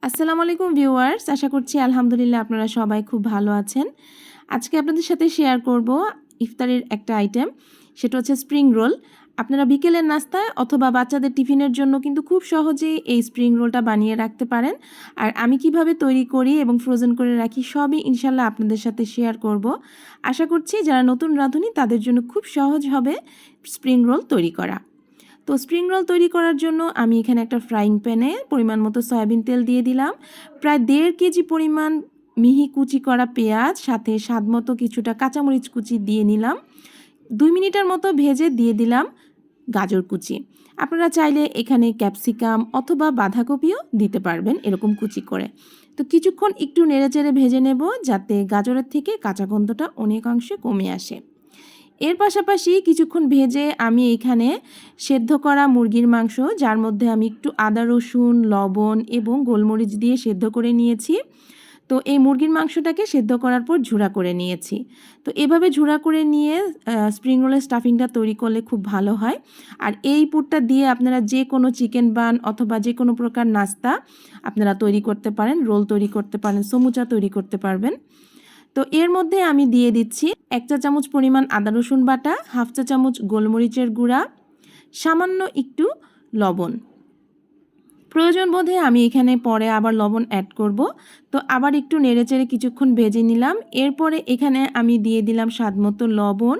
আসসালামু আলাইকুম ভিউয়ার্স, আশা করছি আলহামদুলিল্লাহ আপনারা সবাই খুব ভালো আছেন। আজকে আপনাদের সাথে শেয়ার করব ইফতারের একটা আইটেম, সেটা হচ্ছে স্প্রিং রোল। আপনারা বিকেলের নাস্তায় অথবা বাচ্চাদের টিফিনের জন্য কিন্তু খুব সহজেই এই স্প্রিং রোলটা বানিয়ে রাখতে পারেন। আর আমি কিভাবে তৈরি করি এবং ফ্রোজেন করে রাখি সবই ইনশাল্লাহ আপনাদের সাথে শেয়ার করব। আশা করছি যারা নতুন রাঁধুনি তাদের জন্য খুব সহজ হবে স্প্রিং রোল তৈরি করা। তো স্প্রিং রোল তৈরি করার জন্য আমি এখানে একটা ফ্রাইং প্যানে পরিমাণ মতো সয়াবিন তেল দিয়ে দিলাম। প্রায় 1.5 কেজি পরিমাণ মিহি কুচি করা পেঁয়াজ, সাথে স্বাদ মতো কিছুটা কাঁচামরিচ কুচি দিয়ে নিলাম। 2 মিনিটের মতো ভেজে দিয়ে দিলাম গাজর কুচি। আপনারা চাইলে এখানে ক্যাপসিকাম অথবা বাঁধাকপিও দিতে পারবেন এরকম কুচি করে। তো কিছুক্ষণ একটু নেড়েচেড়ে ভেজে নেব, যাতে গাজরের থেকে কাঁচা গন্ধটা অনেকাংশে কমে আসে। এর পাশাপাশি কিছুক্ষণ ভেজে আমি এখানে সেদ্ধ করা মুরগির মাংস, যার মধ্যে আমি একটু আদা রসুন লবণ এবং গোলমরিচ দিয়ে সেদ্ধ করে নিয়েছি। তো এই মুরগির মাংসটাকে সেদ্ধ করার পর ঝুরা করে নিয়েছি। তো এভাবে ঝুরা করে নিয়ে স্প্রিং রোলের স্টাফিংটা তৈরি করলে খুব ভালো হয়। আর এই পুরটা দিয়ে আপনারা যে কোনো চিকেন বান অথবা যে কোনো প্রকার নাস্তা আপনারা তৈরি করতে পারেন, রোল তৈরি করতে পারেন, সমুচা তৈরি করতে পারবেন। তো এর মধ্যে আমি দিয়ে দিচ্ছি 1 চা চামচ পরিমাণ আদা রসুন বাটা, 1/2 চা চামচ গোলমরিচের গুঁড়া, সামান্য একটু লবণ। প্রয়োজন বোধে আমি এখানে পরে আবার লবণ অ্যাড করব। তো আবার একটু নেড়েচেড়ে কিছুক্ষণ ভেজে নিলাম। এরপরে এখানে আমি দিয়ে দিলাম স্বাদমতো লবণ,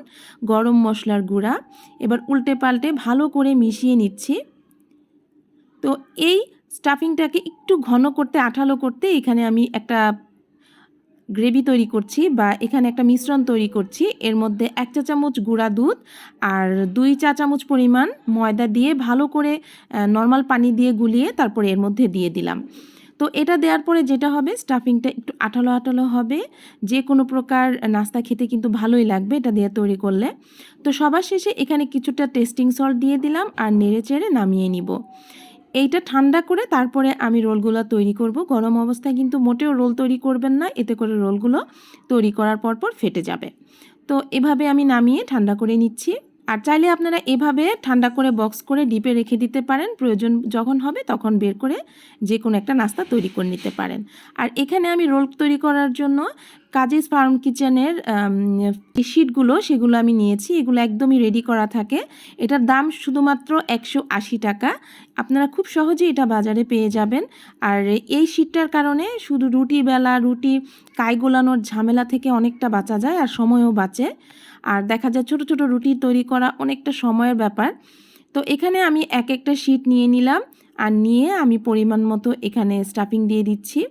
গরম মশলার গুঁড়া। এবার উল্টে পাল্টে ভালো করে মিশিয়ে নিচ্ছি। তো এই স্টাফিংটাকে একটু ঘন করতে, আঠালো করতে এখানে আমি একটা গ্রেভি তৈরি করছি বা এখানে একটা মিশ্রণ তৈরি করছি। এর মধ্যে 1 চা চামচ গুঁড়া দুধ আর 2 চা চামচ পরিমাণ ময়দা দিয়ে ভালো করে নর্মাল পানি দিয়ে গুলিয়ে তারপরে এর মধ্যে দিয়ে দিলাম। তো এটা দেওয়ার পরে যেটা হবে, স্টাফিংটা একটু আঠালো আঠালো হবে। যে কোনো প্রকার নাস্তা খেতে কিন্তু ভালোই লাগবে এটা দিয়ে তৈরি করলে। তো সবার শেষে এখানে কিছুটা টেস্টিং সল্ট দিয়ে দিলাম আর নেড়ে চেড়ে নামিয়ে নিব। এইটা ঠান্ডা করে তারপরে আমি রোলগুলো তৈরি করব। গরম অবস্থায় কিন্তু মোটেও রোল তৈরি করবেন না, এতে করে রোলগুলো তৈরি করার পর ফেটে যাবে। তো এভাবে আমি নামিয়ে ঠান্ডা করে নিচ্ছি। আর চাইলে আপনারা এভাবে ঠান্ডা করে বক্স করে ডিপে রেখে দিতে পারেন, প্রয়োজন যখন হবে তখন বের করে যে কোনো একটা নাস্তা তৈরি করে নিতে পারেন। আর এখানে আমি রোল তৈরি করার জন্য কাজেস ফার্ম কিচেনের শিটগুলো সেগুলো আমি নিয়েছি। এগুলো একদমই রেডি করা থাকে। এটার দাম শুধুমাত্র 180 টাকা। আপনারা খুব সহজেই এটা বাজারে পেয়ে যাবেন। আর এই শিটটার কারণে শুধু রুটি বেলা, রুটি কাই গোলানোর ঝামেলা থেকে অনেকটা বাঁচা যায় আর সময়ও বাঁচে। আর দেখা যায় ছোট ছোট রুটি তৈরি করা অনেকটা সময়ের ব্যাপার। তো এখানে আমি একটা শিট নিয়ে নিলাম আর নিয়ে আমি পরিমাণ মতো এখানে স্টাফিং দিয়ে দিচ্ছি।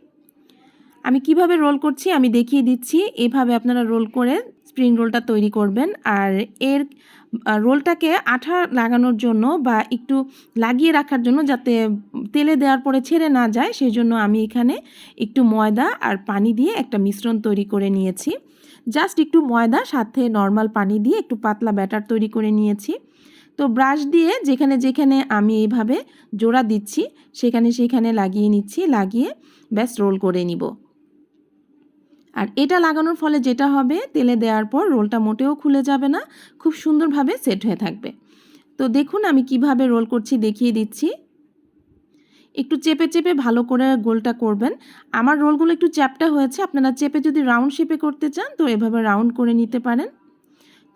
আমি কিভাবে রোল করছি আমি দেখিয়ে দিচ্ছি। এভাবে আপনারা রোল করে স্প্রিং রোলটা তৈরি করবেন। আর এর রোলটাকে আঠা লাগানোর জন্য বা একটু লাগিয়ে রাখার জন্য, যাতে তেলে দেওয়ার পরে ছেড়ে না যায়, সেই জন্য আমি এখানে একটু ময়দা আর পানি দিয়ে একটা মিশ্রণ তৈরি করে নিয়েছি। জাস্ট একটু ময়দা সাথে নর্মাল পানি দিয়ে একটু পাতলা ব্যাটার তৈরি করে নিয়েছি। তো ব্রাশ দিয়ে যেখানে যেখানে আমি এইভাবে জোড়া দিচ্ছি সেখানে লাগিয়ে নিচ্ছি, লাগিয়ে ব্যাস রোল করে নিব। আর এটা লাগানোর ফলে যেটা হবে, তেলে দেওয়ার পর রোলটা মোটেও খুলে যাবে না, খুব সুন্দরভাবে সেট হয়ে থাকবে। তো দেখুন আমি কিভাবে রোল করছি দেখিয়ে দিচ্ছি। একটু চেপে চেপে ভালো করে গোলটা করবেন। আমার রোলগুলো একটু চ্যাপ্টা হয়েছে, আপনারা চেপে যদি রাউন্ড শেপে করতে চান তো এভাবে রাউন্ড করে নিতে পারেন।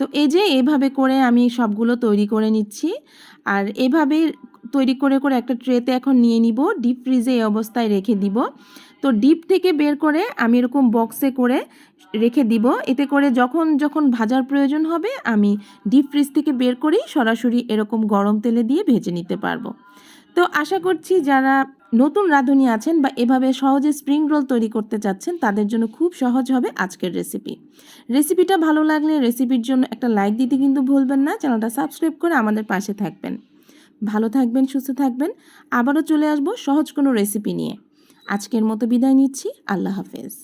তো এই যে এভাবে করে আমি সবগুলো তৈরি করে নিচ্ছি। আর এভাবেই তৈরি করে করে একটা ট্রেতে এখন নিয়ে নিব, ডিপ ফ্রিজে এই অবস্থায় রেখে দিব। তো ডিপ থেকে বের করে আমি এরকম বক্সে করে রেখে দিব, এতে করে যখন যখন ভাজার প্রয়োজন হবে আমি ডিপ ফ্রিজ থেকে বের করেই সরাসরি এরকম গরম তেলে দিয়ে ভেজে নিতে পারবো। তো আশা করছি যারা নতুন রাঁধুনি আছেন বা এভাবে সহজে স্প্রিং রোল তৈরি করতে চাচ্ছেন তাদের জন্য খুব সহজ হবে আজকের রেসিপি। রেসিপিটা ভালো লাগলে রেসিপির জন্য একটা লাইক দিতে কিন্তু ভুলবেন না। চ্যানেলটা সাবস্ক্রাইব করে আমাদের পাশে থাকবেন। ভালো থাকবেন, সুস্থ থাকবেন। আবারও চলে আসবো সহজ কোনো রেসিপি নিয়ে। আজকের মতো বিদায় নিচ্ছি। আল্লাহ হাফেজ।